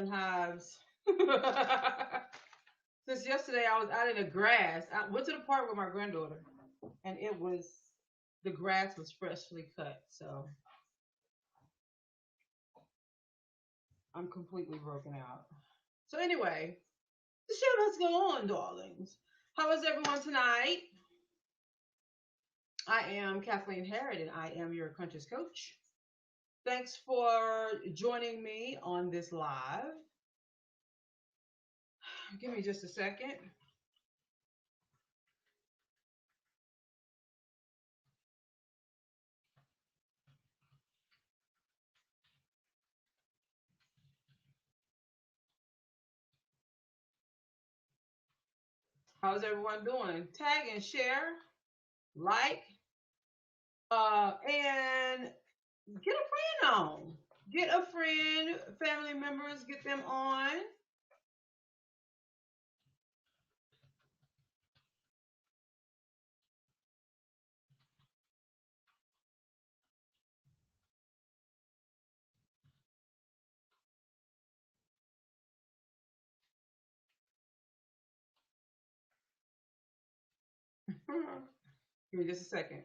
pollen hives. Since yesterday, I was out in the grass. I went to the park with my granddaughter, and the grass was freshly cut. So I'm completely broken out. So anyway, the show must go on, darlings. How is everyone tonight? I am Kathleen Harrod, and I am your conscious coach. Thanks for joining me on this live. Give me just a second. How's everyone doing? Tag and share, like, and get a friend on. Get a friend, family members, get them on. Give me just a second.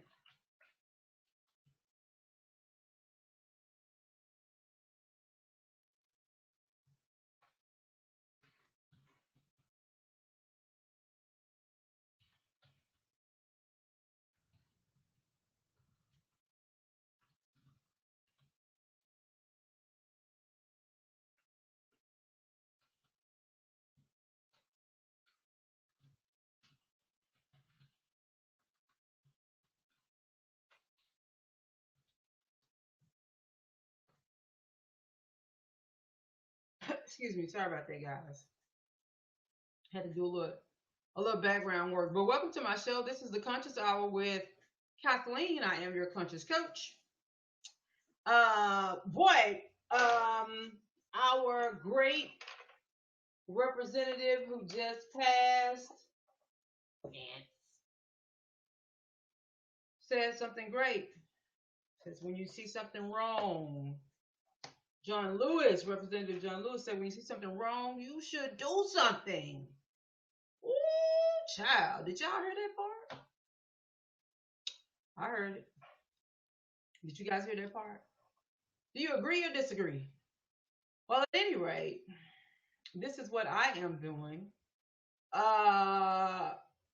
Excuse me. Sorry about that, guys. Had to do a little background work. But welcome to my show. This is the Conscious Hour with Kathleen. I am your conscious coach. Boy, our great representative who just passed said something great. Says when you see something wrong, John Lewis, Representative John Lewis said when you see something wrong, you should do something. Ooh, child. Did y'all hear that part? I heard it. Did you guys hear that part? Do you agree or disagree? Well, at any rate, this is what I am doing. Uh,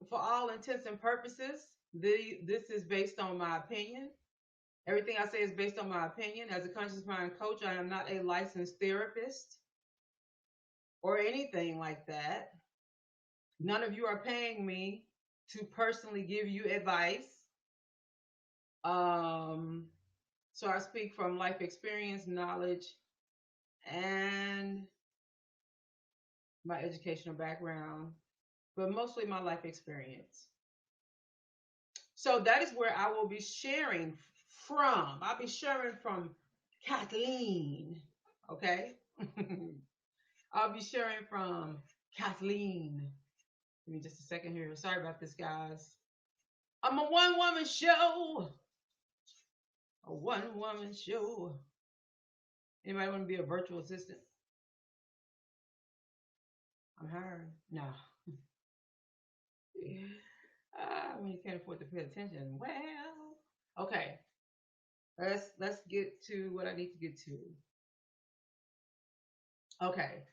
for all intents and purposes, this is based on my opinion. Everything I say is based on my opinion. As a conscious mind coach, I am not a licensed therapist or anything like that. None of you are paying me to personally give you advice. So I speak from life experience, knowledge, and my educational background, but mostly my life experience. So that is where I will be sharing from. I'll be sharing from Kathleen. Okay. I'll be sharing from Kathleen. Give me just a second here. Sorry about this, guys. I'm a one woman show. A one woman show. Anybody want to be a virtual assistant? I'm hiring. No. When you can't afford to pay attention. Well, okay. Let's get to what I need to get to. Okay.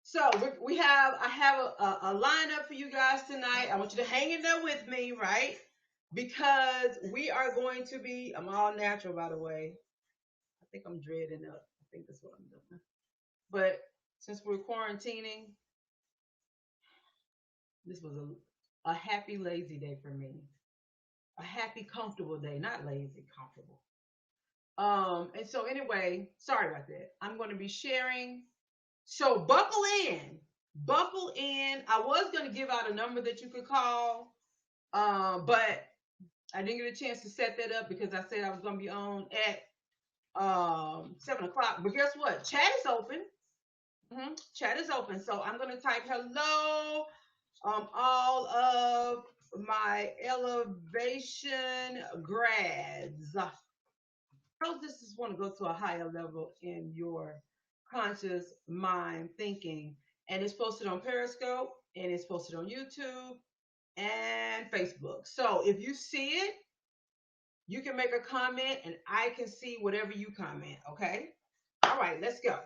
So I have a lineup for you guys tonight. I want you to hang in there with me, right? Because we are going to be. I'm all natural, by the way. I think I'm dreading up. I think that's what I'm doing. But since we're quarantining, this was a happy, lazy day for me. A happy, comfortable day, not lazy, comfortable. And so anyway, sorry about that. I'm going to be sharing. So buckle in. Buckle in. I was going to give out a number that you could call, but I didn't get a chance to set that up because I said I was going to be on at 7 o'clock. But guess what? Chat is open. Chat is open. So I'm going to type hello. All of my elevation grads. Those just want to go to a higher level in your conscious mind thinking. And it's posted on Periscope and it's posted on YouTube and Facebook. So if you see it, you can make a comment and I can see whatever you comment. Okay. All right, let's go.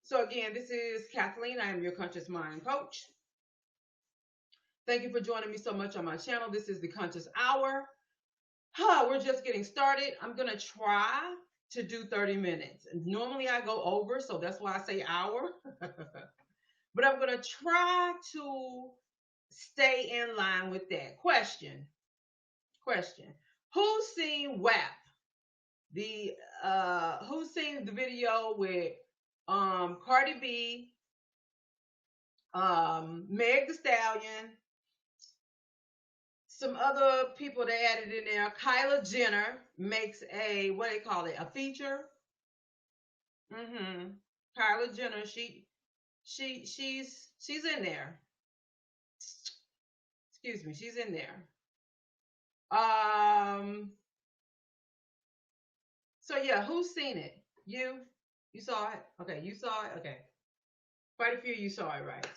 So again, this is Kathleen. I am your conscious mind coach. Thank you for joining me so much on my channel. This is the Conscious Hour. We're just getting started. I'm going to try to do 30 minutes. Normally I go over, so that's why I say hour. But I'm going to try to stay in line with that. Question. Who's seen WAP? Who's seen the video with Cardi B, Meg the Stallion, some other people they added in there. Kyla Jenner makes a, what do they call it, a feature. Kyla Jenner, she's in there. Excuse me, she's in there. So yeah, who's seen it? You saw it? Okay, you saw it? Okay. Quite a few of you saw it, right?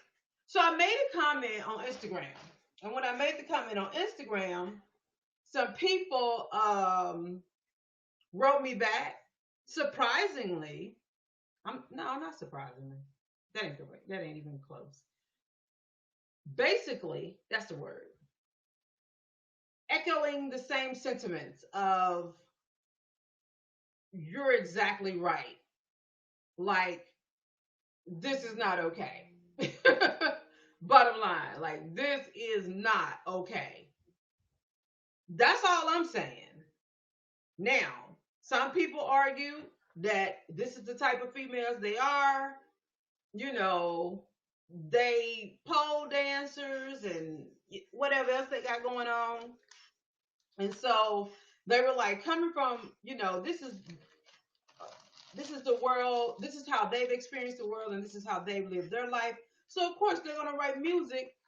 So I made a comment on Instagram. And when I made the comment on Instagram, some people wrote me back. Surprisingly, not surprisingly. That ain't the way. That ain't even close. Basically, that's the word. Echoing the same sentiments of you're exactly right. Like, this is not okay. Bottom line, like, this is not okay. That's all I'm saying. Now, some people argue that this is the type of females they are. You know, they pole dancers and whatever else they got going on. And so they were like, coming from, this is the world, this is how they've experienced the world, and this is how they've lived their life. So of course they're gonna write music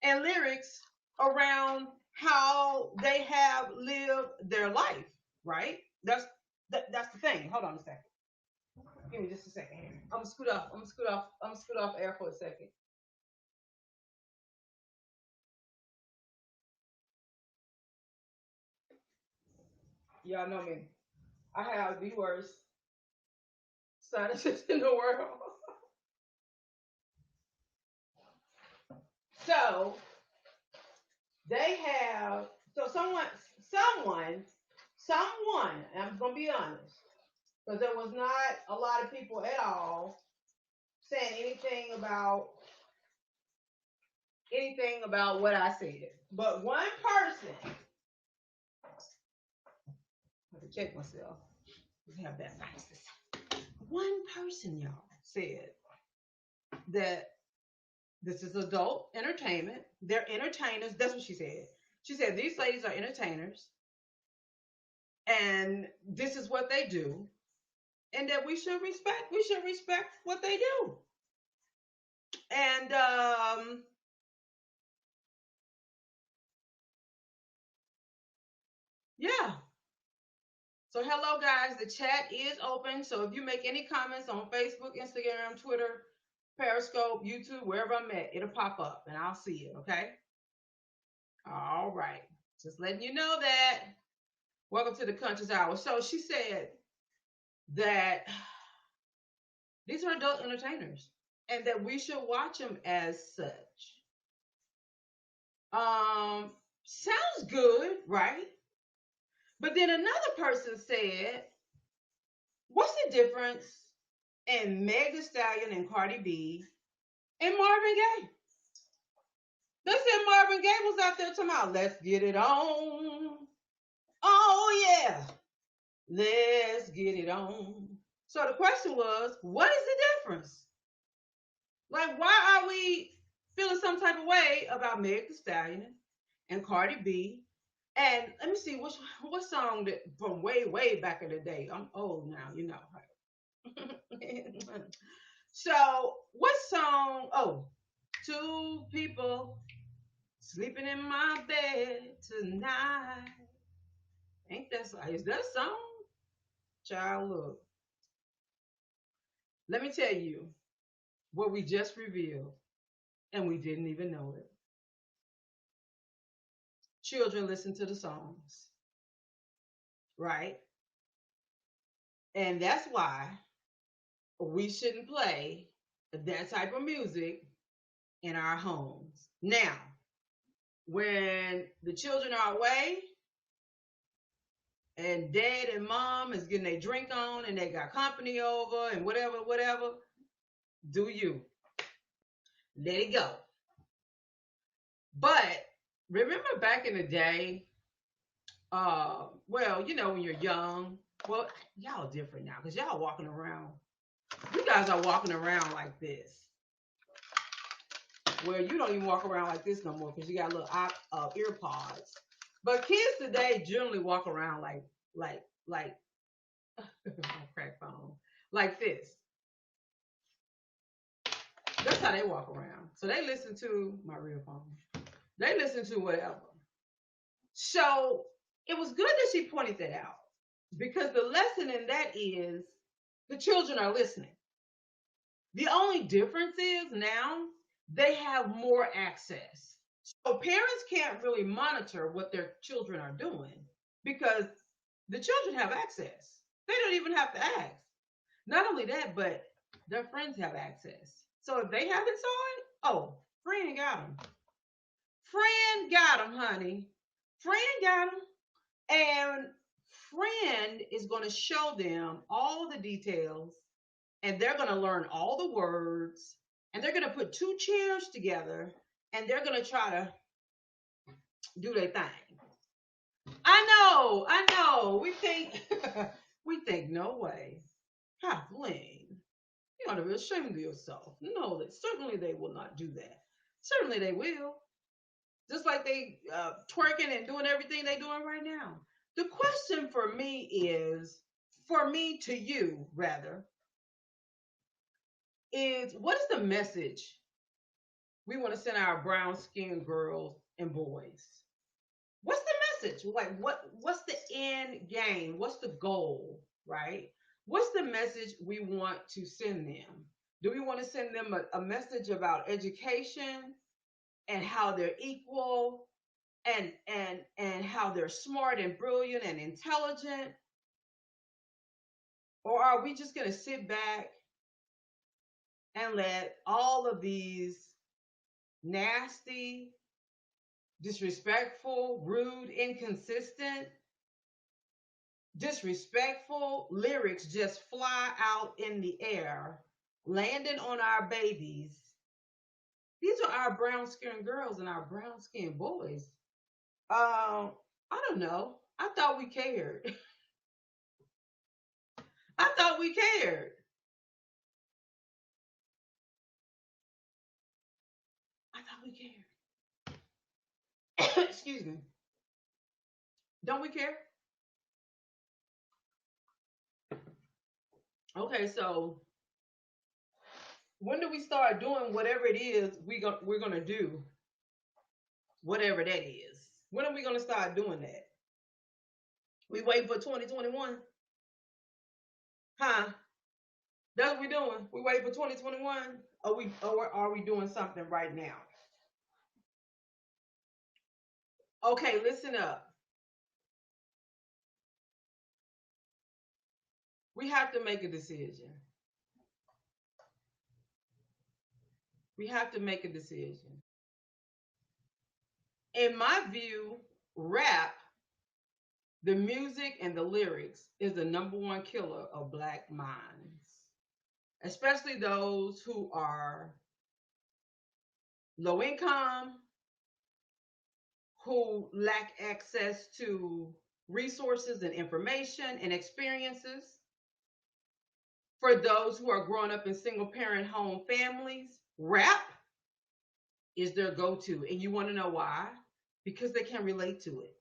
and lyrics around how they have lived their life, right? That's the thing. Hold on a second. Give me just a second here. I'm gonna scoot off air for a second. Y'all know me. I have the worst sinuses in the world. So they have someone, and I'm gonna be honest, because there was not a lot of people at all saying anything about what I said. But one person, I have to check myself. I have bad sinuses. One person, y'all, said that this is adult entertainment. They're entertainers. That's what she said. She said these ladies are entertainers, and this is what they do, and that we should respect. We should respect what they do. And yeah. So hello guys, the chat is open. So if you make any comments on Facebook, Instagram, Twitter, Periscope, YouTube, wherever I'm at, it'll pop up and I'll see it. Okay. All right. Just letting you know that. Welcome to the Conscious Hour. So she said that these are adult entertainers and that we should watch them as such. Sounds good, right? But then another person said, what's the difference in Meg Thee Stallion and Cardi B and Marvin Gaye? They said Marvin Gaye was out there talking about, let's get it on. Oh, yeah. Let's get it on. So the question was, what is the difference? Like, why are we feeling some type of way about Meg Thee Stallion and Cardi B? And let me see, what song that from way back in the day? I'm old now, you know. So, what song? Oh, two people sleeping in my bed tonight. Ain't that, is that a song? Child, look. Let me tell you what we just revealed, and we didn't even know it. Children listen to the songs, right? And that's why we shouldn't play that type of music in our homes. Now, when the children are away and dad and mom is getting their drink on and they got company over and whatever, whatever, do you let it go. But remember back in the day, well, you know, when you're young, well, y'all different now because y'all walking around. You guys are walking around like this. Well, you don't even walk around like this no more because you got little ear pods. But kids today generally walk around like crack phone, like this. That's how they walk around. So they listen to my real phone. They listen to whatever. So it was good that she pointed that out because the lesson in that is the children are listening. The only difference is now they have more access. So parents can't really monitor what their children are doing because the children have access. They don't even have to ask. Not only that, but their friends have access. So if they haven't saw it, oh, friend got them. Friend got them, honey. Friend got them. And friend is going to show them all of the details and they're going to learn all the words and they're going to put two chairs together and they're going to try to do their thing. I know. We think, no way. Kathleen, you ought to be ashamed of yourself. No, that certainly they will not do that. Certainly they will. Just like they twerking and doing everything they doing right now. The question for me is, for me to you rather, is what is the message we want to send our brown skinned girls and boys? What's the message? Like what's the end game? What's the goal, right? What's the message we want to send them? Do we want to send them a message about education and how they're equal and how they're smart and brilliant and intelligent? Or are we just going to sit back and let all of these nasty, disrespectful, rude, inconsistent, disrespectful lyrics just fly out in the air, landing on our babies? These are our brown skinned girls and our brown skinned boys. I don't know. I thought we cared. I thought we cared. I thought we cared. Excuse me. Don't we care? Okay, so when do we start doing whatever it is we're gonna do? Whatever that is. When are we gonna start doing that? We waiting for 2021? Huh? That's what we doing. We waiting for 2021? Or are we doing something right now? Okay, listen up. We have to make a decision. We have to make a decision. In my view, rap, the music and the lyrics is the number one killer of black minds, especially those who are low income, who lack access to resources and information and experiences. For those who are growing up in single parent home families, rap is their go to. And you want to know why? Because they can relate to it,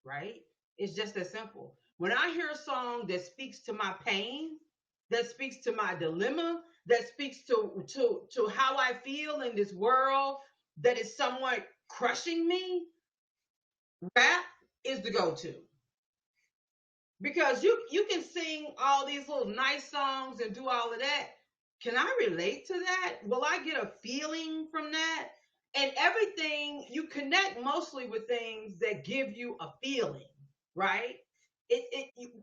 right? It's just that simple. When I hear a song that speaks to my pain, that speaks to my dilemma, that speaks to how I feel in this world that is somewhat crushing me, rap is the go-to. Because you can sing all these little nice songs and do all of that, Can I relate to that? Will I get a feeling from that? And everything you connect mostly with things that give you a feeling, right?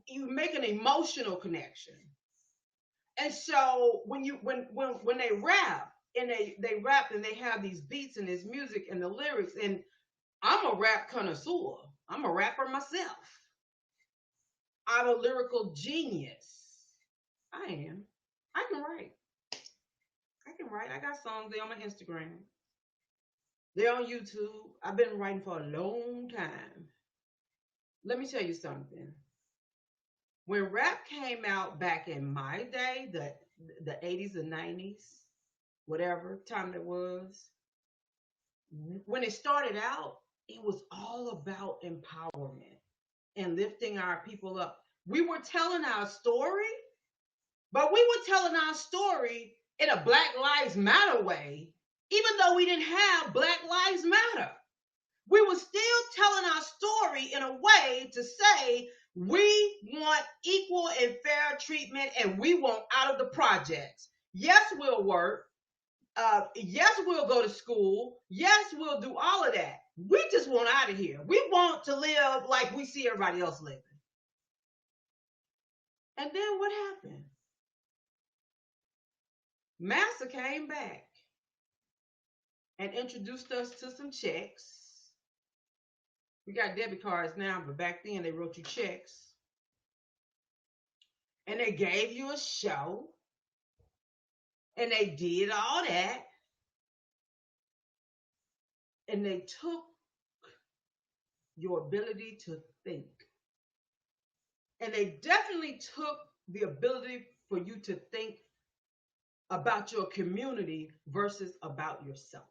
You make an emotional connection. And so when they rap and they rap and they have these beats and this music and the lyrics, and I'm a rap connoisseur. I'm a rapper myself. I'm a lyrical genius. I am. I can write. I can write. I got songs. They're on my Instagram. They're on YouTube. I've been writing for a long time. Let me tell you something. When rap came out back in my day, the 80s and 90s, whatever time it was, when it started out, it was all about empowerment and lifting our people up. We were telling our story, but we were telling our story in a Black Lives Matter way, even though we didn't have Black Lives Matter. We were still telling our story in a way to say we want equal and fair treatment and we want out of the projects. Yes, we'll work. Yes, we'll go to school. Yes, we'll do all of that. We just want out of here. We want to live like we see everybody else living. And then what happened? Massa came back and introduced us to some checks. We got debit cards now, but back then they wrote you checks. And they gave you a show. And they did all that. And they took your ability to think. And they definitely took the ability for you to think about your community versus about yourself.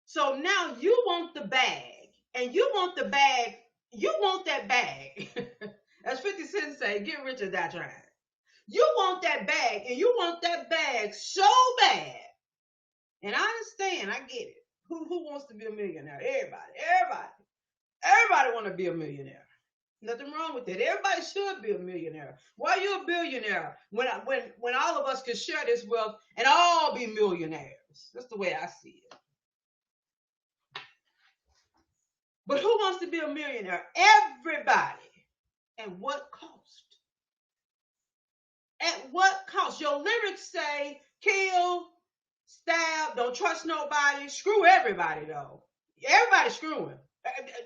So now you want the bag, and you want the bag, you want that bag. As 50 Cent say, get rich or die trying. You want that bag, and you want that bag so bad. And I understand, I get it. Who wants to be a millionaire? Everybody want to be a millionaire. Nothing wrong with that. Everybody should be a millionaire. Why are you a billionaire when all of us could share this wealth and all be millionaires? That's the way I see it. But who wants to be a millionaire? Everybody. At what cost? At what cost? Your lyrics say kill, stab, don't trust nobody. Screw everybody though. Everybody's screwing.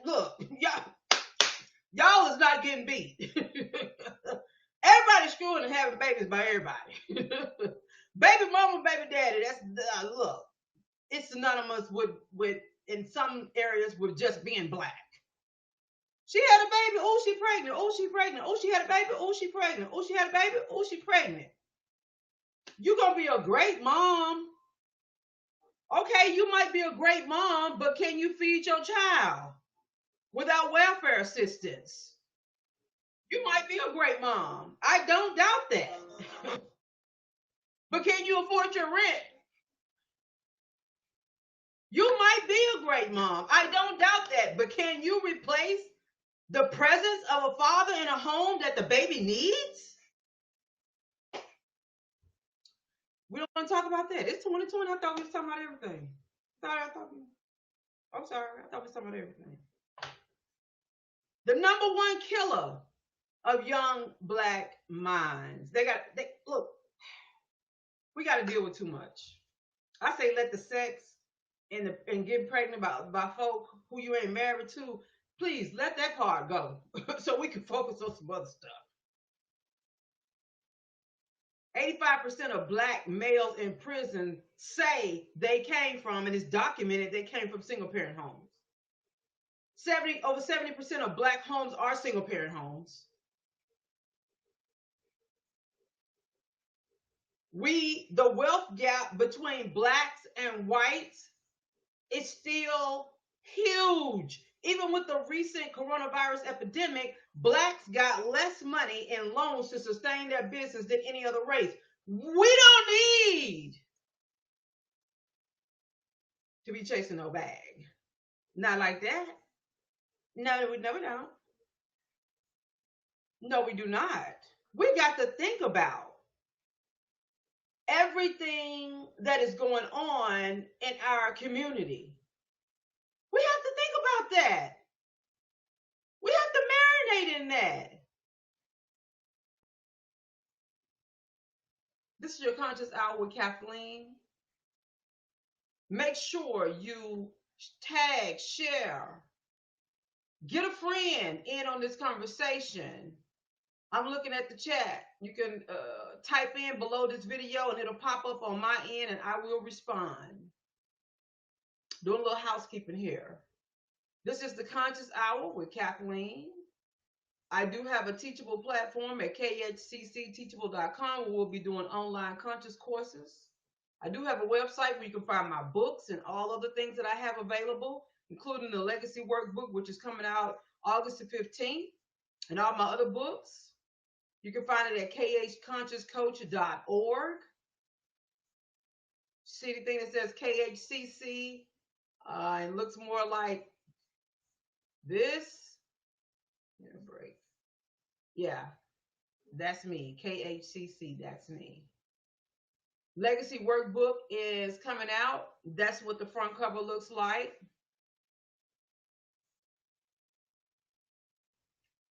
Look, y'all is not getting beat. Everybody's screwing and having babies by everybody. Baby mama, baby daddy. That's look. It's synonymous with in some areas with just being black. She had a baby. Oh, she pregnant. Oh, she pregnant. Oh, she had a baby. Oh, she pregnant. Oh, she had a baby. Oh, she pregnant. You're gonna be a great mom. Okay, you might be a great mom, but can you feed your child without welfare assistance? You might be a great mom. I don't doubt that. But can you afford your rent? You might be a great mom. I don't doubt that. But can you replace the presence of a father in a home that the baby needs? We don't want to talk about that. It's 2020. I thought we was talking about everything. I'm sorry. I thought we was talking about everything. The number one killer of young black minds. Look, we got to deal with too much. I say let the sex and get pregnant by folk who you ain't married to, please let that part go so we can focus on some other stuff. 85% of black males in prison say they came from, and it's documented, they came from single parent homes. Over 70% of black homes are single parent homes. The wealth gap between blacks and whites is still huge. Even with the recent coronavirus epidemic, blacks got less money in loans to sustain their business than any other race. We don't need to be chasing no bag. Not like that. No, we don't. No, we do not. We got to think about everything that is going on in our community. We have to think about that. We have to marinate in that. This is your conscious hour with Kathleen. Make sure you tag, share, get a friend in on this conversation. I'm looking at the chat. You can type in below this video and it'll pop up on my end and I will respond. Doing a little housekeeping here. This is the Conscious Hour with Kathleen. I do have a teachable platform at khccteachable.com where we'll be doing online conscious courses. I do have a website where you can find my books and all other things that I have available, including the Legacy Workbook, which is coming out August the 15th, and all my other books. You can find it at khconsciouscoach.org. See the thing that says KHCC? It looks more like this. Give me a break. Yeah, that's me. KHCC, that's me. Legacy Workbook is coming out. That's what the front cover looks like.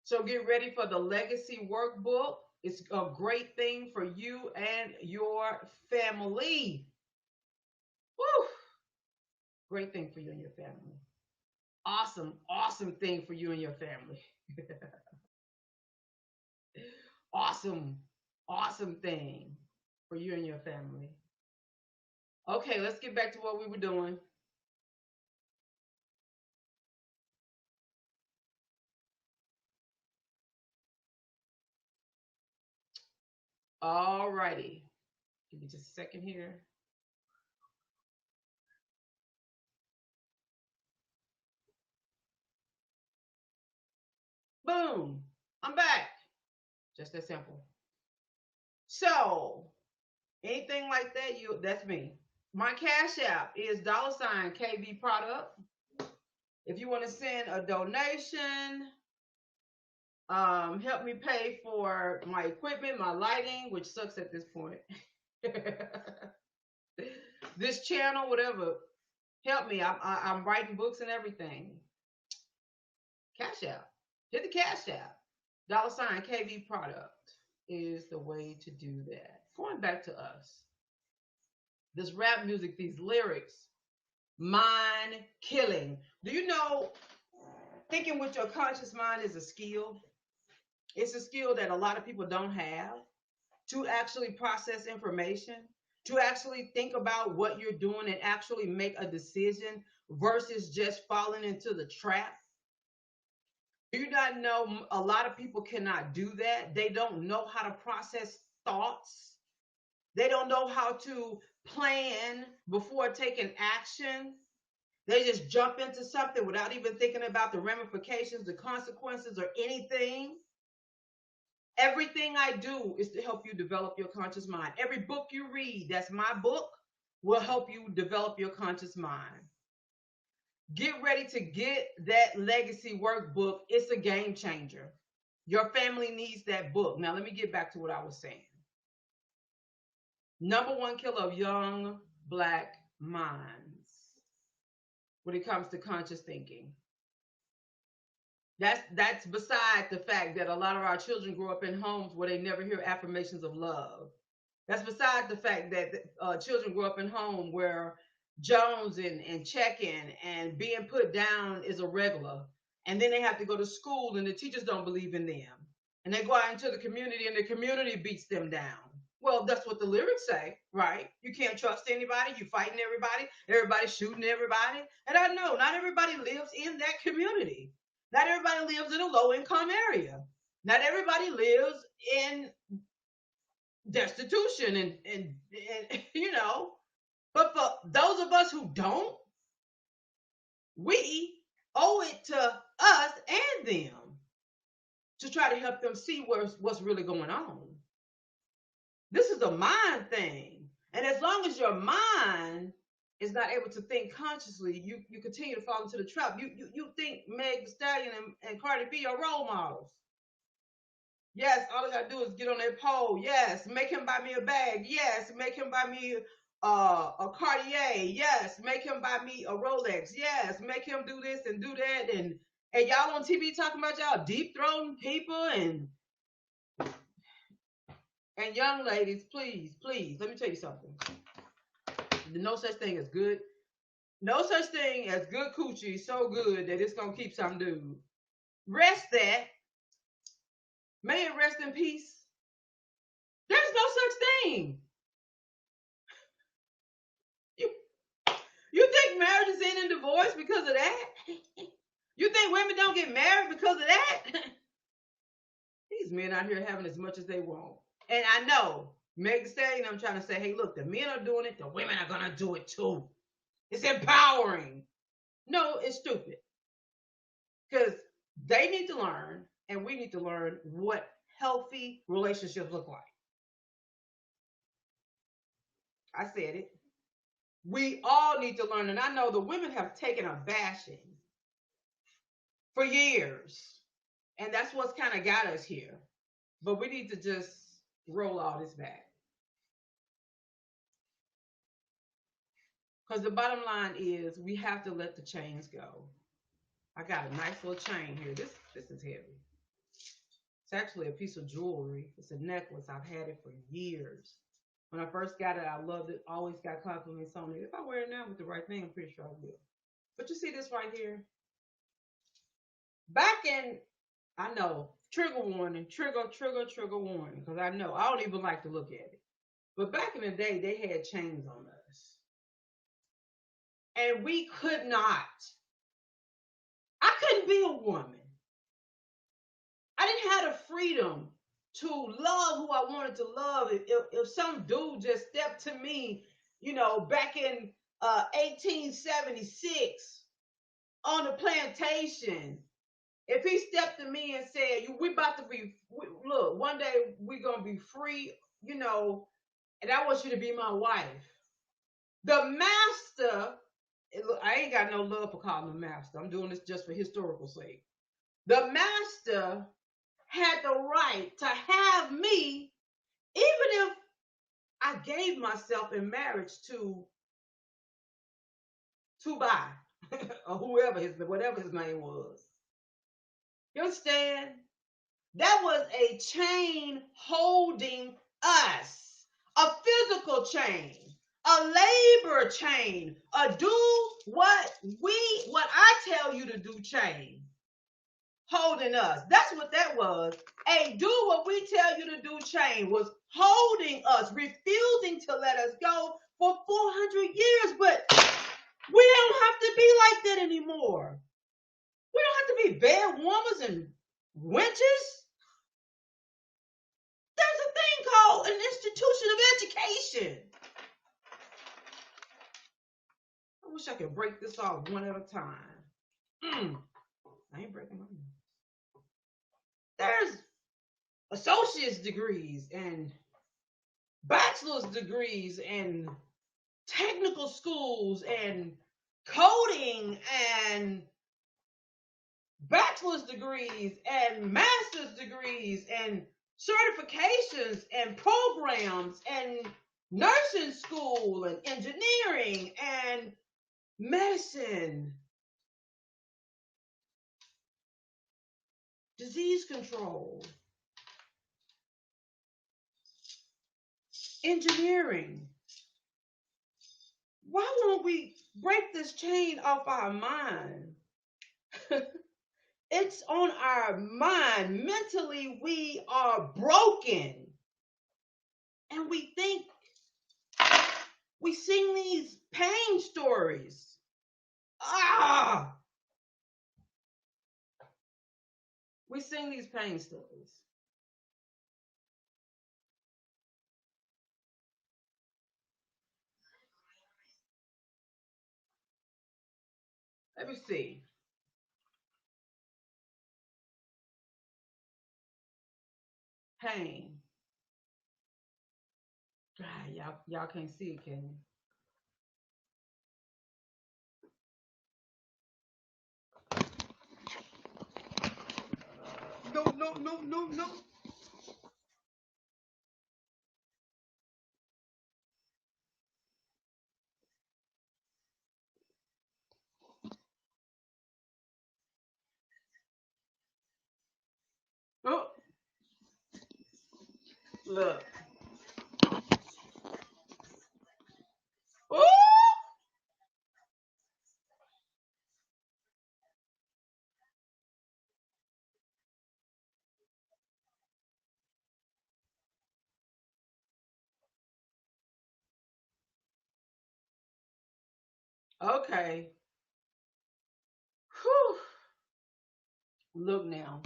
So get ready for the Legacy Workbook. It's a great thing for you and your family. Woo! Great thing for you and your family. Awesome, awesome thing for you and your family. Awesome, awesome thing for you and your family. Okay, let's get back to what we were doing. All righty. Give me just a second here. Boom. I'm back. Just that simple. So, anything like that, that's me. My Cash App is $KV product. If you want to send a donation, help me pay for my equipment, my lighting, which sucks at this point. This channel, whatever, help me. I'm writing books and everything. Cash App. Hit the Cash App. $KV product is the way to do that. Going back to us. This rap music, these lyrics, mind killing. Do you know thinking with your conscious mind is a skill? It's a skill that a lot of people don't have, to actually process information, to actually think about what you're doing and actually make a decision versus just falling into the trap. Do you not know a lot of people cannot do that? They don't know how to process thoughts. They don't know how to plan before taking action. They just jump into something without even thinking about the ramifications, the consequences, or anything. Everything I do is to help you develop your conscious mind. Every book you read, that's my book, will help you develop your conscious mind. Get ready to get that Legacy Workbook. It's a game changer. Your family needs that book. Now, let me get back to what I was saying. Number one killer of young Black minds when it comes to conscious thinking. That's beside the fact that a lot of our children grow up in homes where they never hear affirmations of love. That's beside the fact that children grow up in home where Jones and checking and being put down is a regular. And then they have to go to school and the teachers don't believe in them. And they go out into the community and the community beats them down. Well, that's what the lyrics say, right? You can't trust anybody. You fighting everybody. Everybody's shooting everybody. And I know not everybody lives in that community. Not everybody lives in a low-income area. Not everybody lives in destitution and you know. But for those of us who don't, we owe it to us and them to try to help them see what's really going on. This is a mind thing. And as long as your mind is not able to think consciously, you continue to fall into the trap. You think Meg Thee Stallion and Cardi B are role models. Yes, all I gotta do is get on that pole. Yes, make him buy me a bag. Yes, make him buy me a Cartier. Yes, make him buy me a Rolex. Yes, make him do this and do that. And y'all on TV talking about y'all deep throating people and young ladies, please, please, let me tell you something. No such thing as good. No such thing as good coochie so good that it's gonna keep some dude. Rest that. May it rest in peace. There's no such thing. You you think marriages end in divorce because of that? You think women don't get married because of that? These men out here having as much as they want. And I know Meg Stallion, I'm trying to say, hey, look, the men are doing it, the women are gonna do it too. It's empowering. No, it's stupid. Because they need to learn, and we need to learn what healthy relationships look like. I said it. We all need to learn, and I know the women have taken a bashing for years, and that's what's kind of got us here. But we need to just roll all this back. Because the bottom line is we have to let the chains go. I got a nice little chain here. This is heavy. It's actually a piece of jewelry. It's a necklace. I've had it for years. When I first got it, I loved it. Always got compliments on it. If I wear it now with the right thing, I'm pretty sure I will. But you see this right here? Back in, I know, trigger warning, trigger warning, because I know. I don't even like to look at it. But back in the day, they had chains on us. And we could not. I couldn't be a woman. I didn't have the freedom to love who I wanted to love. If some dude just stepped to me, back in 1876 on the plantation, if he stepped to me and said, "We about to be, look, one day we're gonna be free," and I want you to be my wife. The master, I ain't got no love for calling him master. I'm doing this just for historical sake. The master had the right to have me, even if I gave myself in marriage to Tubai or whatever his name was. You understand? That was a chain holding us, a physical chain, a labor chain, a do what I tell you to do chain holding us. That's what that was. A do what we tell you to do chain was holding us, refusing to let us go for 400 years. But we don't have to be like that anymore. We don't have to be bed warmers and wenches. There's a thing called an institution of education. I wish I could break this off one at a time. I ain't breaking my nose. There's associate's degrees and bachelor's degrees and technical schools and coding and bachelor's degrees and master's degrees and certifications and programs and nursing school and engineering and medicine, disease control, engineering. Why won't we break this chain off our mind? It's on our mind. Mentally, we are broken. And we think we sing these pain stories. We sing these pain stories. Let me see. Pain. God, y'all can't see it, can you? No, no, no, no, no. Look. Ooh! Okay. Whew. Look now.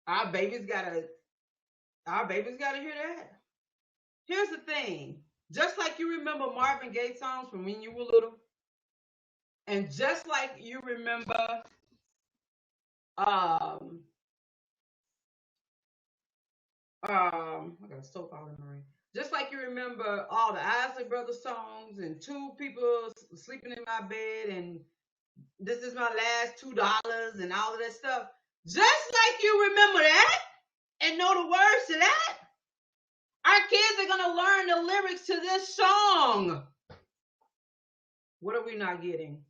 Our babies gotta our babies gotta hear that. Here's the thing. Just like you remember Marvin Gaye songs from when you were little, and just like you remember um I got a soap out in the ring. Just like you remember all the Isley Brothers songs and two people sleeping in my bed and this is my last $2 and all of that stuff. Just like you remember that and know the words to that, our kids are gonna learn the lyrics to this song. What are we not getting?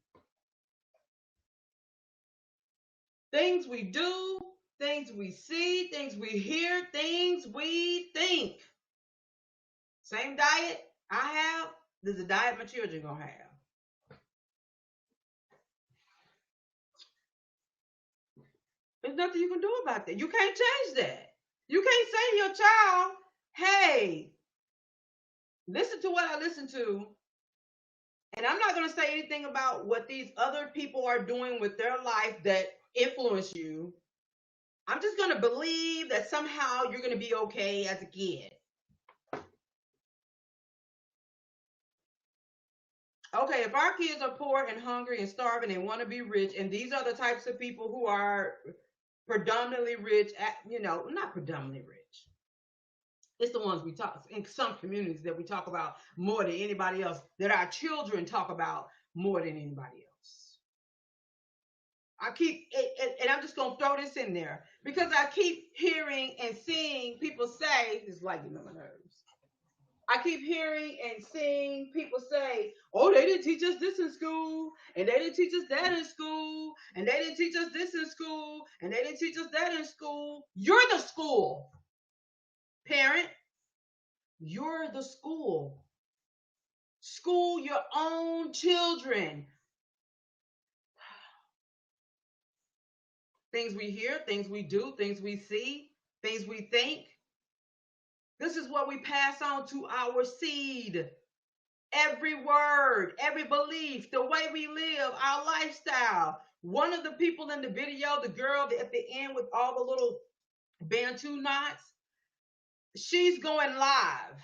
Things we do, things we see, things we hear, things we think. Same diet I have, there's a diet my children gonna have. There's nothing you can do about that. You can't change that. You can't say to your child, hey, listen to what I listen to. And I'm not going to say anything about what these other people are doing with their life that influence you. I'm just going to believe that somehow you're going to be okay as a kid. Okay, if our kids are poor and hungry and starving and want to be rich, and these are the types of people who are predominantly rich, not predominantly rich. It's the ones we talk in some communities that we talk about more than anybody else, that our children talk about more than anybody else. I keep, and I'm just gonna throw this in there because I keep hearing and seeing people say, it's like you know my nerves. I keep hearing and seeing people say, "Oh, they didn't teach us this in school, and they didn't teach us that in school, and they didn't teach us this in school, and they didn't teach us that in school." You're the school, parent. You're the school. School your own children. Things we hear, things we do, things we see, things we think. This is what we pass on to our seed. Every word, every belief, the way we live, our lifestyle. One of the people in the video, the girl at the end with all the little Bantu knots, she's going live.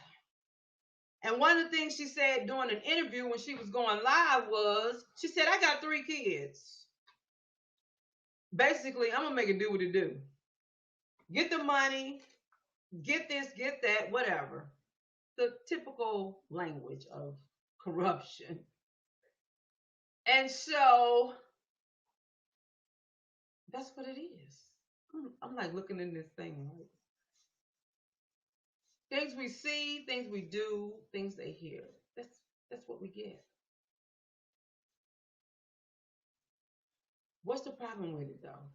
And one of the things she said during an interview when she was going live was, she said, I got 3 kids. Basically, I'm going to make it do what it do. Get the money, get this, get that, whatever. The typical language of corruption. And so that's what it is. I'm like looking in this thing, like things we see, things we do, things they hear. That's what we get. What's the problem with it though?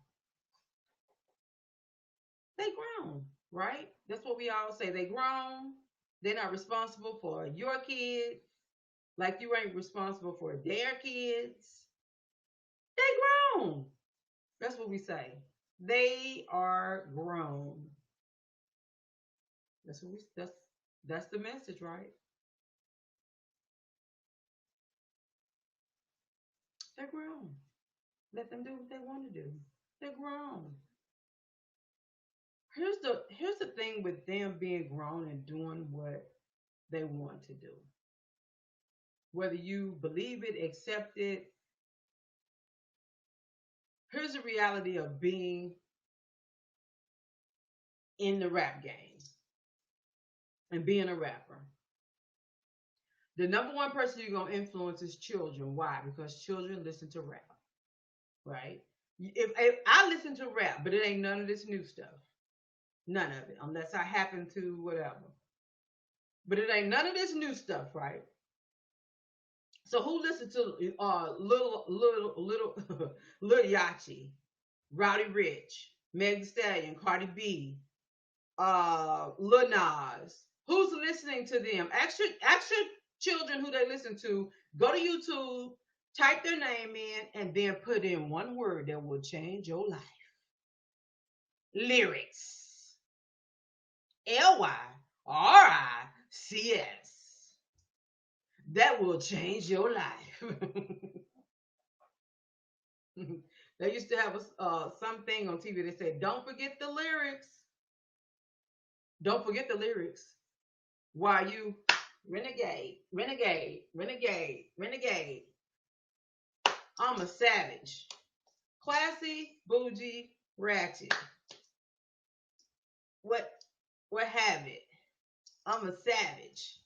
They grown, right? That's what we all say. They grown. They're not responsible for your kids, like you ain't responsible for their kids. They grown. That's what we say. They are grown. That's the message, right? They're grown. Let them do what they want to do. They're grown. Here's the thing with them being grown and doing what they want to do. Whether you believe it, accept it, here's the reality of being in the rap game and being a rapper. The number one person you're gonna influence is children. Why? Because children listen to rap, right? If I listen to rap, but it ain't none of this new stuff. None of it, unless I happen to whatever. But it ain't none of this new stuff, right? So who listened to little Yachi, Rowdy Rich, Meg Thee Stallion, Cardi B, Lil Nas. Who's listening to them? Ask your children who they listen to. Go to YouTube, type their name in, and then put in one word that will change your life. Lyrics. Lyrics. That will change your life. They used to have something on TV that said, "Don't forget the lyrics. Don't forget the lyrics." While you renegade, renegade, renegade, renegade. I'm a savage, classy, bougie, ratchet. What? What have it? I'm a savage.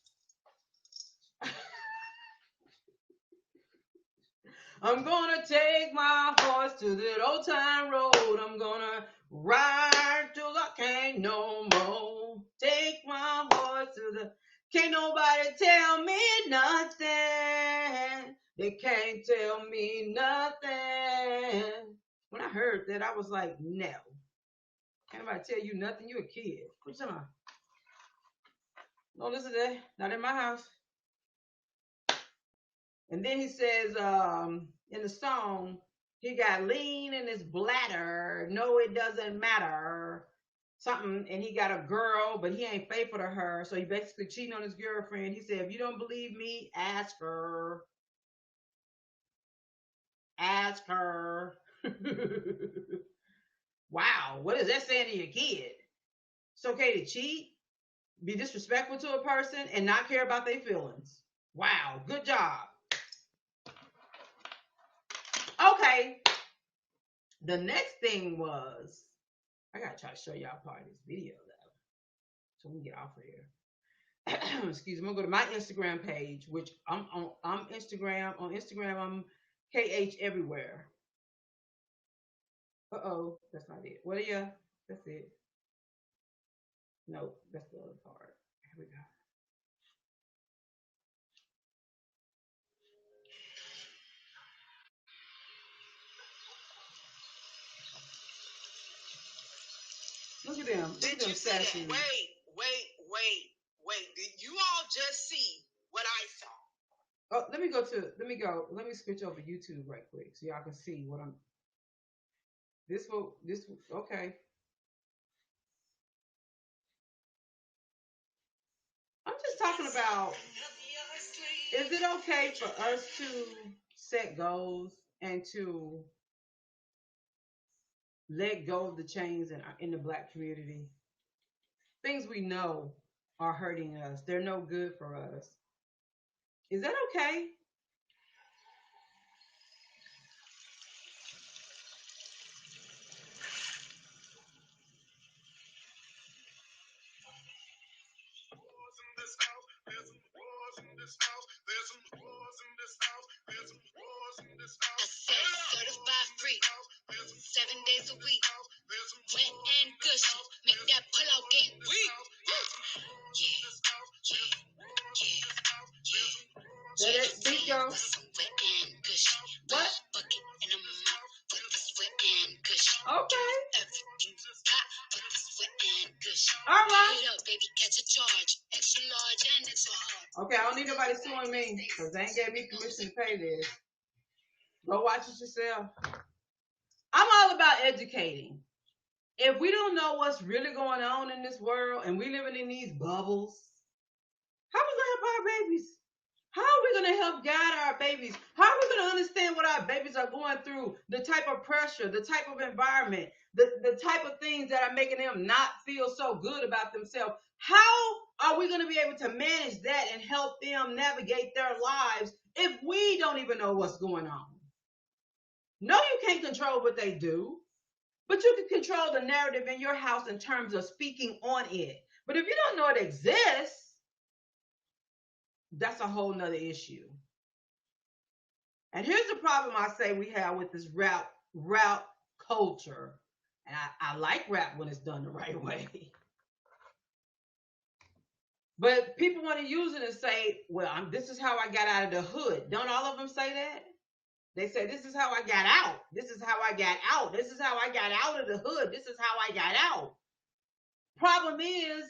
I'm gonna take my horse to the old town road. I'm gonna ride till I can't no more. Take my horse to the. Can't nobody tell me nothing. They can't tell me nothing. When I heard that, I was like, no. Can't nobody tell you nothing. You a kid. What you talking about? Don't listen to that. Not in my house. And then he says, in the song, he got lean in his bladder. No, it doesn't matter. Something, and he got a girl, but he ain't faithful to her. So he basically cheating on his girlfriend. He said, if you don't believe me, ask her. Ask her. Wow, what is that saying to your kid? It's okay to cheat, be disrespectful to a person, and not care about their feelings. Wow, good job. Okay. The next thing was, I gotta try to show y'all part of this video though, so we can get off of here. Excuse me. I'm gonna go to my Instagram page, which I'm on. I'm Instagram on Instagram. I'm KH everywhere. That's not it. What are you? That's it. No, that's the other part. Here we go. Look at them. Look at them sassy. Wait. Did you all just see what I saw? Oh, let me go. Let me switch over YouTube right quick so y'all can see what I'm. Okay. I'm just talking about, is it okay for us to set goals and to let go of the chains in the black community? Things we know are hurting us. They're no good for us. Is that okay? Certified free, 7 days a week, wet and gushy, make that pull out get weak. Let it be go. What? Okay. All right. Okay, I don't need nobody suing me because they ain't gave me permission to pay this. Go watch it yourself. I'm all about educating. If we don't know what's really going on in this world and we living in these bubbles, how are we gonna help our babies? How are we gonna help guide our babies? How are we gonna understand what our babies are going through? The type of pressure, the type of environment, the type of things that are making them not feel so good about themselves. How are we gonna be able to manage that and help them navigate their lives if we don't even know what's going on? No, you can't control what they do. But you can control the narrative in your house in terms of speaking on it. But if you don't know it exists, that's a whole nother issue. And here's the problem I say we have with this rap culture. And I like rap when it's done the right way. But people want to use it and say, well, this is how I got out of the hood. Don't all of them say that? They say, this is how I got out. This is how I got out. This is how I got out of the hood. This is how I got out. Problem is,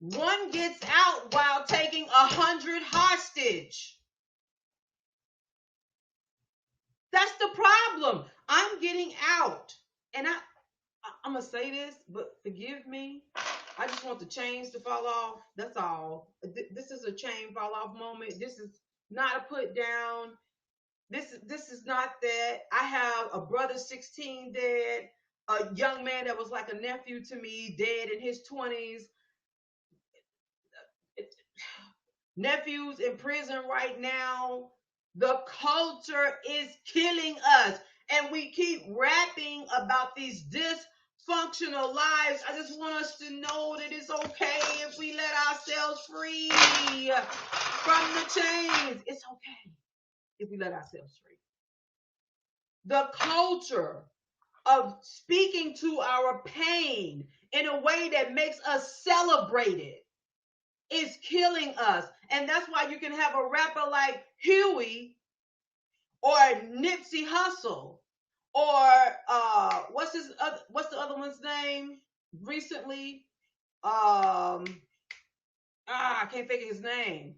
one gets out while taking 100 hostage. That's the problem. I'm getting out. And I'm going to say this, but forgive me. I just want the chains to fall off. That's all. This is a chain fall off moment. This is not a put down. This is not that. I have a brother 16 dead, a young man that was like a nephew to me dead in his 20s. Nephews in prison right now. The culture is killing us. And we keep rapping about these dysfunctional lives. I just want us to know that it's okay if we let ourselves free from the chains. It's okay if we let ourselves free. The culture of speaking to our pain in a way that makes us celebrate it is killing us. And that's why you can have a rapper like Huey or Nipsey Hussle or what's the other one's name recently? I can't think of his name.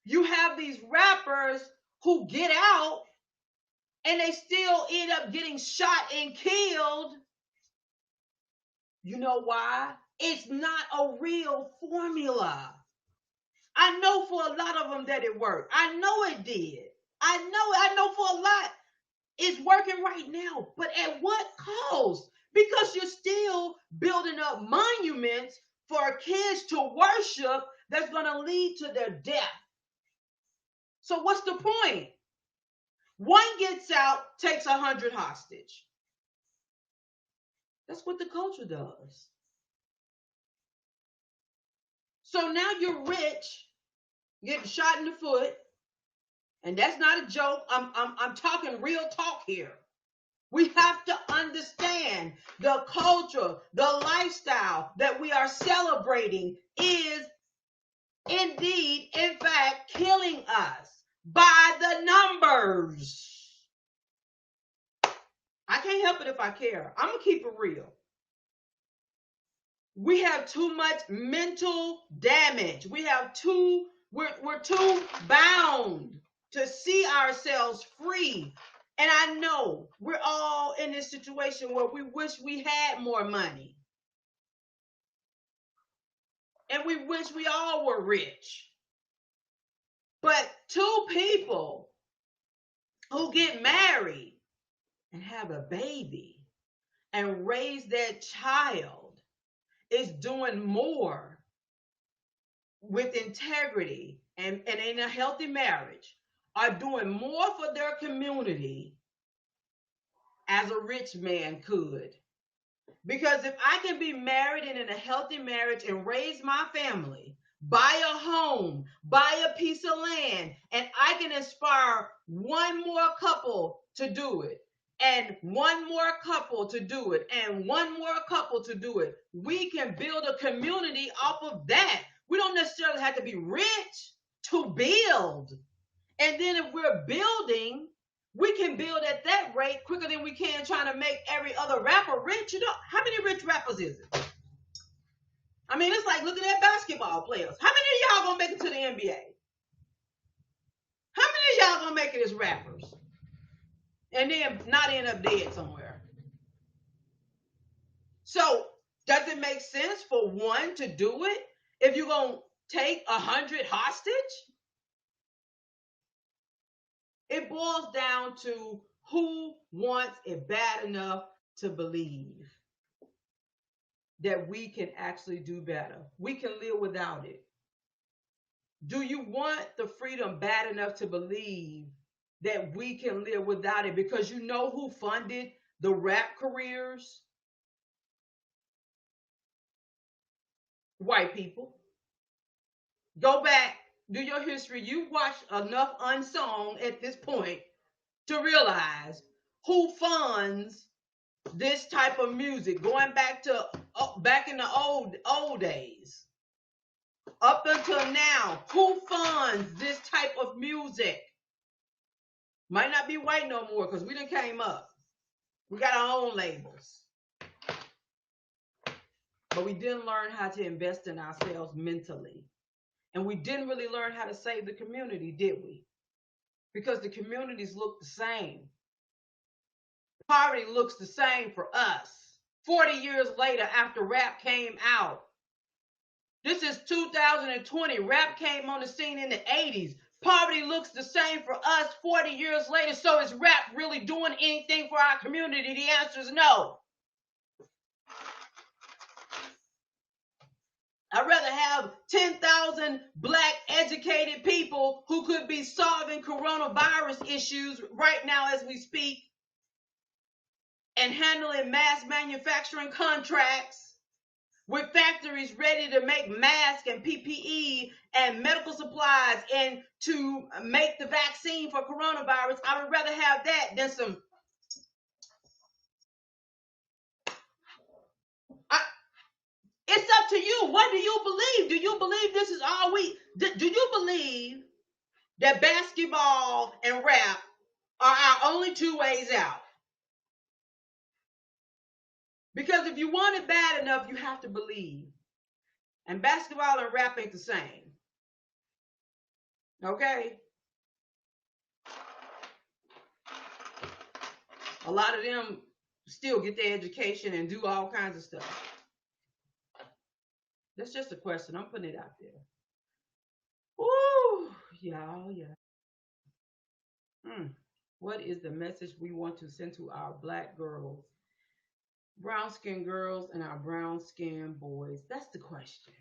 You have these rappers who get out and they still end up getting shot and killed. You know why? It's not a real formula. I know for a lot of them that it worked. I know it did. I know for a lot it's working right now. But at what cost? Because you're still building up monuments for kids to worship that's going to lead to their death. So what's the point? One gets out, takes 100 hostage. That's what the culture does. So now you're rich, getting shot in the foot, and that's not a joke. I'm talking real talk here. We have to understand the culture, the lifestyle that we are celebrating is indeed, in fact, killing us by the numbers. I can't help it if I care. I'm going to keep it real. We have too much mental damage. We're too bound to see ourselves free. And I know we're all in this situation where we wish we had more money. And we wish we all were rich. But two people who get married and have a baby and raise that child is doing more with integrity and in a healthy marriage, are doing more for their community as a rich man could. Because if I can be married and in a healthy marriage and raise my family, buy a home, buy a piece of land, and I can inspire one more couple to do it, and one more couple to do it, and one more couple to do it, we can build a community off of that. We don't necessarily have to be rich to build. And then if we're building, we can build at that rate quicker than we can trying to make every other rapper rich. You know, how many rich rappers is it? I mean, it's like looking at basketball players. How many of y'all gonna make it to the NBA? How many of y'all gonna make it as rappers? And then not end up dead somewhere. So does it make sense for one to do it if you're gonna take 100 hostage? It boils down to who wants it bad enough to believe that we can actually do better. We can live without it. Do you want the freedom bad enough to believe that we can live without it? Because you know who funded the rap careers? White people. Go back, do your history. You watched enough Unsung at this point to realize who funds this type of music, going back to back in the old days up until now. Who funds this type of music? Might not be white no more because we done came up. We got our own labels. but we didn't learn how to invest in ourselves mentally. And we didn't really learn how to save the community, did we? Because the communities look the same. Poverty looks the same for us. 40 years later, after rap came out, this is 2020. Rap came on the scene in the 80s. Poverty looks the same for us 40 years later. So is rap really doing anything for our community? The answer is no. I'd rather have 10,000 black educated people who could be solving coronavirus issues right now as we speak and handling mass manufacturing contracts with factories ready to make masks and PPE and medical supplies and to make the vaccine for coronavirus. I would rather have that than some. I, it's up to you. What do you believe? Do you believe this is all we? Do you believe that basketball and rap are our only two ways out? Because if you want it bad enough, you have to believe. And basketball and rap ain't the same. Okay? A lot of them still get their education and do all kinds of stuff. That's just a question. I'm putting it out there. Woo! Y'all, yeah. What is the message we want to send to our black girls, brown skinned girls, and our brown skinned boys? That's the question.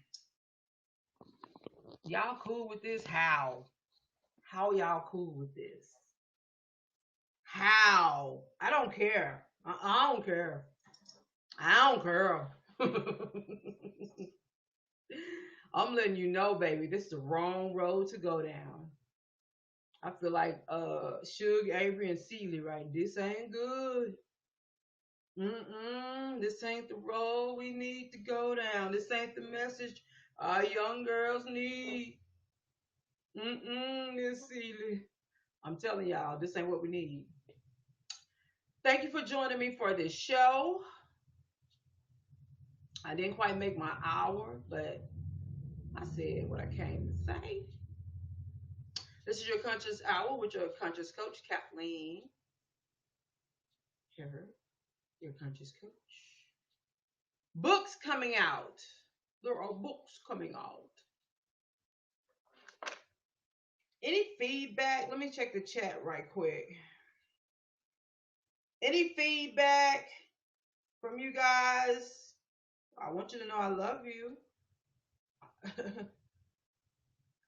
Y'all cool with this? How? How y'all cool with this? How? I don't care. I don't care. I don't care. I'm letting you know, baby, this is the wrong road to go down. I feel like Suge, Avery, and Celie, right? This ain't good. This ain't the road we need to go down. This ain't the message our young girls need. Miss Celie. I'm telling y'all, this ain't what we need. Thank you for joining me for this show. I didn't quite make my hour, but I said what I came to say. This is your Conscious Hour with your Conscious Coach, Kathleen. Here, your Conscious Coach. Books coming out. There are books coming out. Any feedback? Let me check the chat right quick. Any feedback from you guys? I want you to know I love you.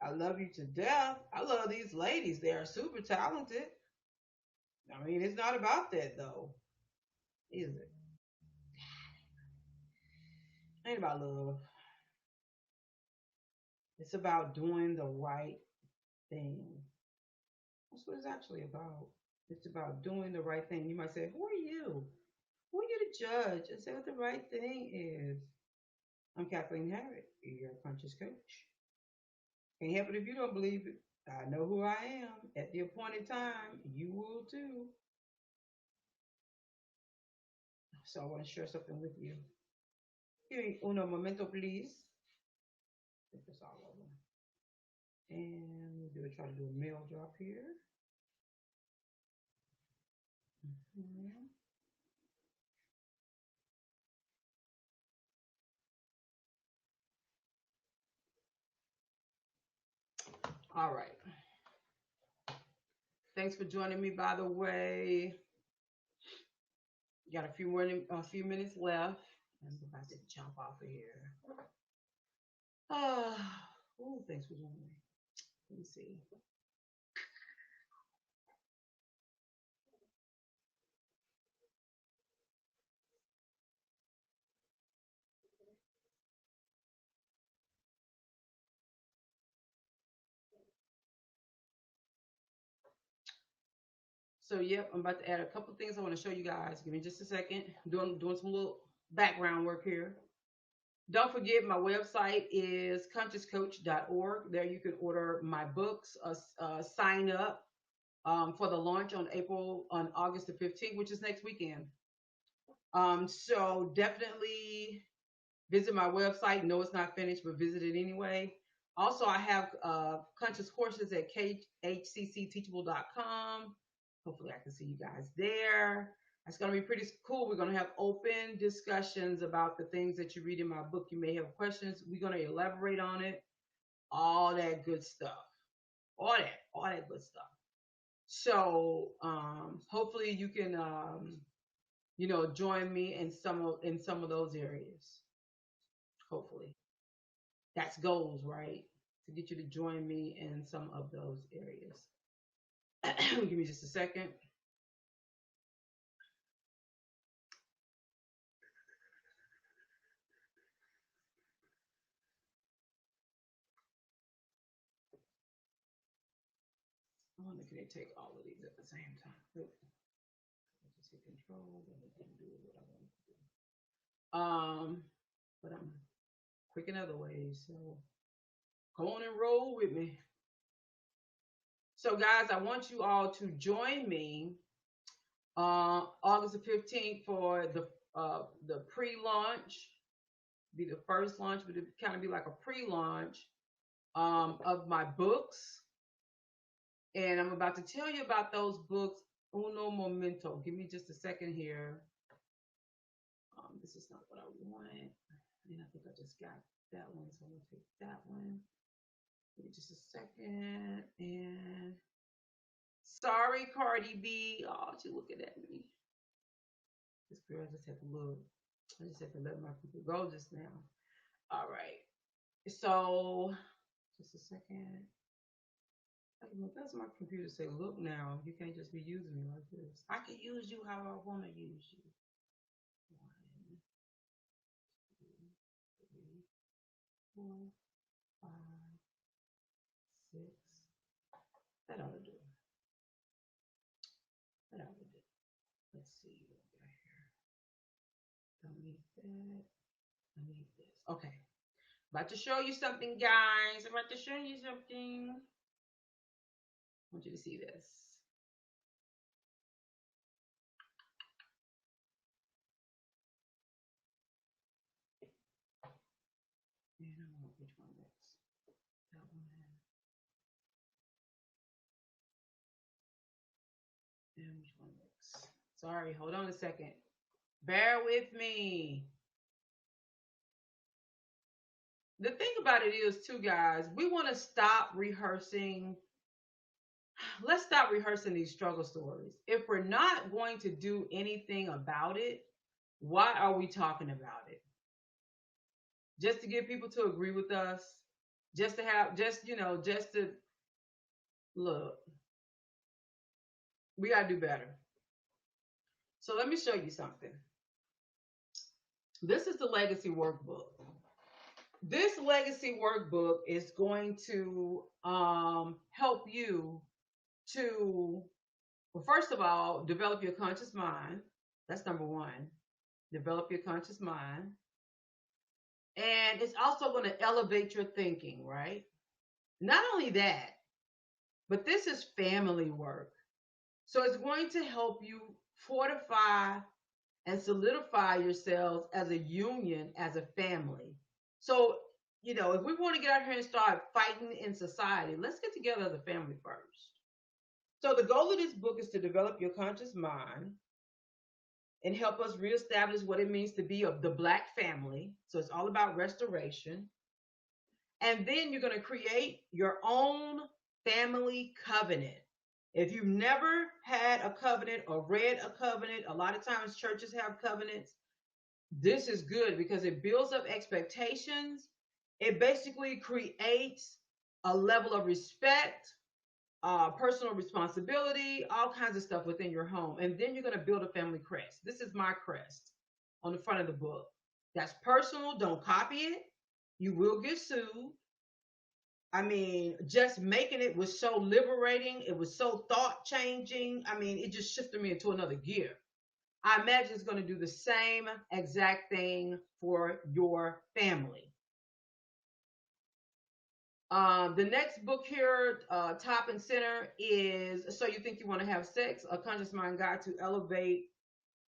I love you to death. I love these ladies. They are super talented. I mean, it's not about that though, is it? It ain't about love. It's about doing the right thing. That's what it's actually about. It's about doing the right thing. You might say, who are you? Who are you to judge and say what the right thing is? I'm Kathleen Harrod, your conscious coach. Can't help it if you don't believe it. I know who I am. At the appointed time, you will too. So I want to share something with you. Give me uno momento, please. Get this all over. And we'll try to do a mail drop here. Mhm. All right. Thanks for joining me, by the way. Got a few minutes left. I'm about to jump off of here. Thanks for joining me. Let me see. So yep, I'm about to add a couple of things I want to show you guys. Give me just a second. Doing some little background work here. Don't forget my website is consciouscoach.org. There you can order my books, sign up for the launch on August the 15th, which is next weekend. So definitely Visit my website. No, it's not finished, but visit it anyway. Also, I have conscious courses at khccteachable.com. Hopefully, I can see you guys there. It's going to be pretty cool. We're going to have open discussions about the things that you read in my book. You may have questions. We're going to elaborate on it. All that good stuff. All that good stuff. So hopefully you can join me in some of those areas. Hopefully. That's goals, right? To get you to join me in some of those areas. Give me just a second. I wonder can they take all of these at the same time? Oop. Just hit control, then it didn't do what I wanted to do. But I'm quick in other ways, so come on and roll with me. So, guys, I want you all to join me August the 15th for the pre-launch. Be the first launch, but it kind of be like a pre-launch of my books. And I'm about to tell you about those books. Uno momento. Give me just a second here. This is not what I want. And I think I just got that one, so I'm gonna take that one. Give me just a second. And sorry, Cardi B. Oh, she looking at me. This girl just had to look. I just had to let my people go just now. All right. So, just a second. That's my computer say, look now, you can't just be using me like this. I can use you how I want to use you. 1, 2, 3, 4, 5, 6. That ought to do. That ought to do. Let's see what we got here. Don't need that. I need this. Okay. About to show you something, guys. About to show you something. I want you to see this. And I don't know which one next. That one. And which one next? Sorry, hold on a second. Bear with me. The thing about it is, too, guys, we want to stop rehearsing. Let's stop rehearsing these struggle stories. If we're not going to do anything about it, why are we talking about it? Just to get people to agree with us? Just to have, just to look. We got to do better. So let me show you something. This is the legacy workbook. This legacy workbook is going to help you to, well, first of all, develop your conscious mind. That's number one. Develop your conscious mind. And it's also going to elevate your thinking, right? Not only that, but this is family work. So it's going to help you fortify and solidify yourselves as a union, as a family. So, if we want to get out here and start fighting in society, let's get together as a family first. So the goal of this book is to develop your conscious mind and help us reestablish what it means to be of the Black family. So it's all about restoration. And then you're going to create your own family covenant. If you've never had a covenant or read a covenant, a lot of times churches have covenants. This is good because it builds up expectations. It basically creates a level of respect, personal responsibility, all kinds of stuff within your home. And then you're going to build a family crest. This is my crest on the front of the book. That's personal. Don't copy it. You will get sued. I mean, just making it was so liberating. It was so thought changing. I mean, it just shifted me into another gear. I imagine it's going to do the same exact thing for your family. The next book here, top and center, is So You Think You Want to Have Sex? A Conscious Mind Guide to Elevate,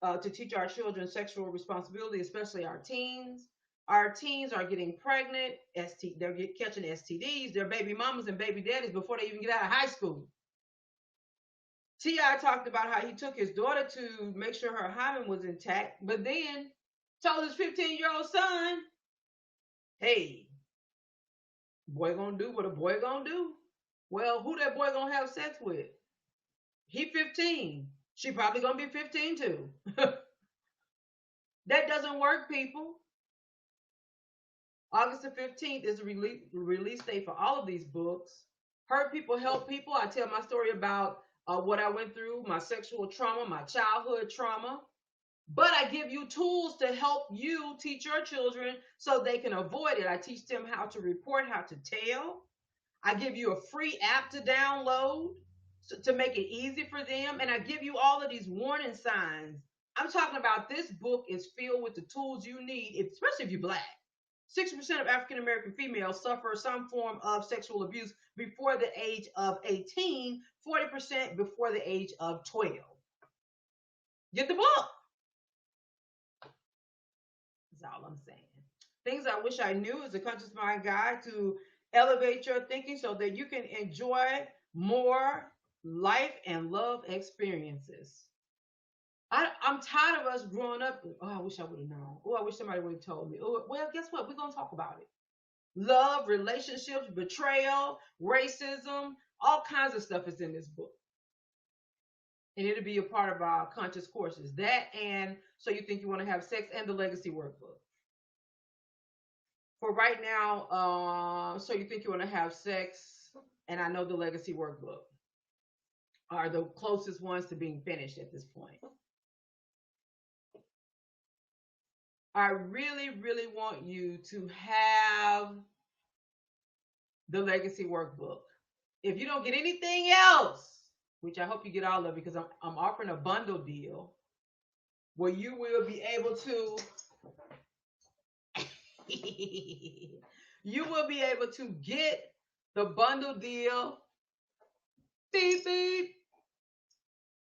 to teach our children sexual responsibility, especially our teens. Our teens are getting pregnant. They're catching STDs. They're baby mamas and baby daddies before they even get out of high school. T.I. talked about how he took his daughter to make sure her hymen was intact, but then told his 15-year-old son, hey, boy gonna do what a boy gonna do. Well, who that boy gonna have sex with? He 15. She probably gonna be 15 too. That doesn't work, people. August the 15th is the release date for all of these books. Hurt People, Help People. I tell my story about what I went through, my sexual trauma, my childhood trauma. But I give you tools to help you teach your children so they can avoid it. I teach them how to report, how to tell. I give you a free app to download to make it easy for them. And I give you all of these warning signs. I'm talking about this book is filled with the tools you need, especially if you're black. 60% of African American females suffer some form of sexual abuse before the age of 18, 40% before the age of 12. Get the book. That's all I'm saying. Things I wish I knew is a conscious mind guide to elevate your thinking so that you can enjoy more life and love experiences. I'm tired of us growing up. Oh, I wish I would have known. Oh, I wish somebody would have told me. Oh, well, guess what? We're going to talk about it. Love, relationships, betrayal, racism, all kinds of stuff is in this book. And it'll be a part of our conscious courses. That and So You Think You Want to Have Sex and the Legacy Workbook. For right now, So You Think You Want to Have Sex and I Know the Legacy Workbook are the closest ones to being finished at this point. I really, really want you to have the Legacy Workbook. If you don't get anything else, which I hope you get all of, because I'm offering a bundle deal where you will be able to you will be able to get the bundle deal. Beep beep.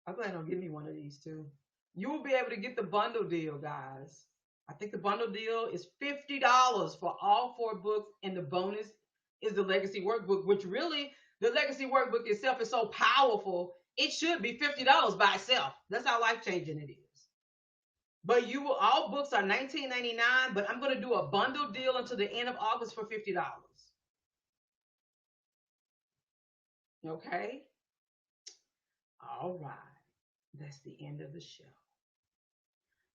I'm glad don't give me one of these too. You will be able to get the bundle deal, guys. I think the bundle deal is $50 for all 4 books, and the bonus is the Legacy Workbook, which really the Legacy Workbook itself is so powerful, it should be $50 by itself. That's how life changing it is. But all books are $19.99, but I'm going to do a bundle deal until the end of August for $50. Okay? All right. That's the end of the show.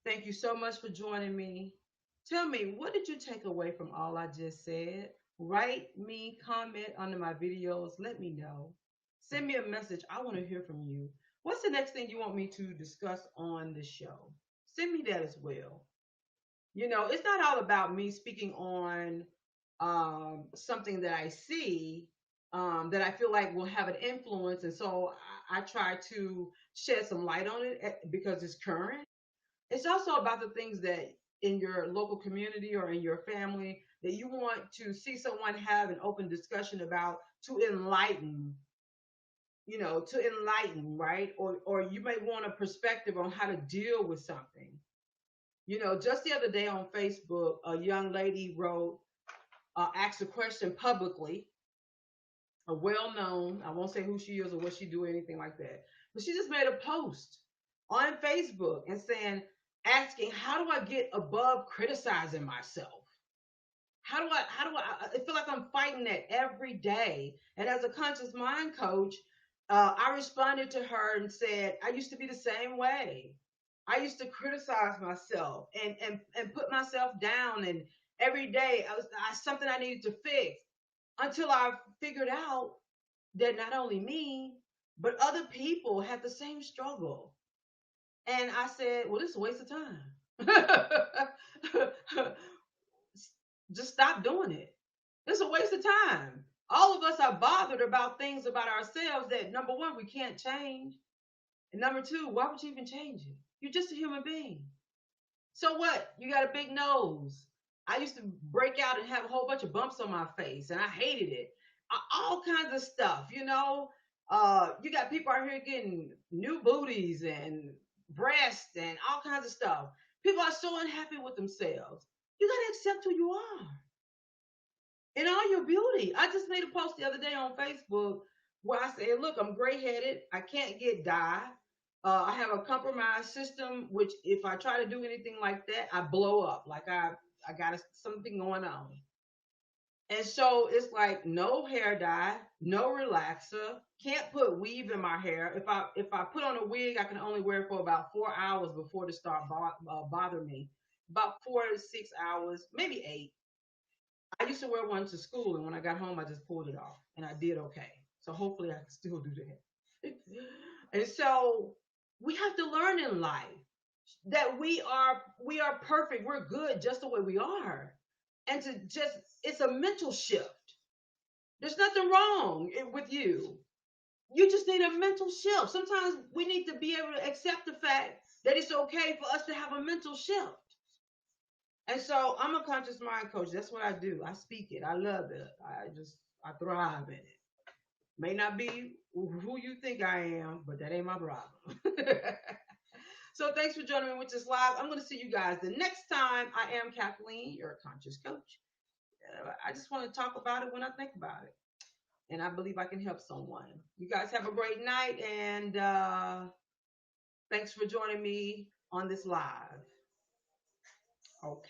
Thank you so much for joining me. Tell me, what did you take away from all I just said? Write me, comment under my videos. Let me know. Send me a message. I want to hear from you. What's the next thing you want me to discuss on the show? Send me that as well. It's not all about me speaking on something that I see that I feel like will have an influence. And so I try to shed some light on it because it's current. It's also about the things that in your local community or in your family that you want to see someone have an open discussion about to enlighten, right? Or you may want a perspective on how to deal with something. Just the other day on Facebook, a young lady asked a question publicly, a well-known, I won't say who she is or what she do or anything like that, but she just made a post on Facebook and asking, how do I get above criticizing myself? How do I feel like I'm fighting that every day. And as a conscious mind coach, I responded to her and said, I used to be the same way. I used to criticize myself and put myself down. And every day something I needed to fix until I figured out that not only me, but other people had the same struggle. And I said, well, this is a waste of time. Just stop doing it. It's a waste of time. All of us are bothered about things about ourselves that, number one, we can't change. And number two, why would you even change it? You're just a human being. So what? You got a big nose. I used to break out and have a whole bunch of bumps on my face, and I hated it. All kinds of stuff, You got people out here getting new booties and breasts and all kinds of stuff. People are so unhappy with themselves. You got to accept who you are in all your beauty. I just made a post the other day on Facebook where I said, look, I'm gray headed. I can't get dye. I have a compromised system, which if I try to do anything like that, I blow up. Like I got something going on. And so it's like no hair dye, no relaxer. Can't put weave in my hair. If I put on a wig, I can only wear it for about 4 hours before it start bother me. About 4 to 6 hours, maybe 8. I used to wear one to school, and when I got home, I just pulled it off, and I did okay. So hopefully, I can still do that. And so we have to learn in life that we are perfect. We're good just the way we are, and to just it's a mental shift. There's nothing wrong with you. You just need a mental shift. Sometimes we need to be able to accept the fact that it's okay for us to have a mental shift. And so I'm a conscious mind coach. That's what I do. I speak it. I love it. I thrive in it. May not be who you think I am, but that ain't my problem. So thanks for joining me with this live. I'm going to see you guys the next time. I am Kathleen, your conscious coach. I just want to talk about it when I think about it. And I believe I can help someone. You guys have a great night. And thanks for joining me on this live. Okay.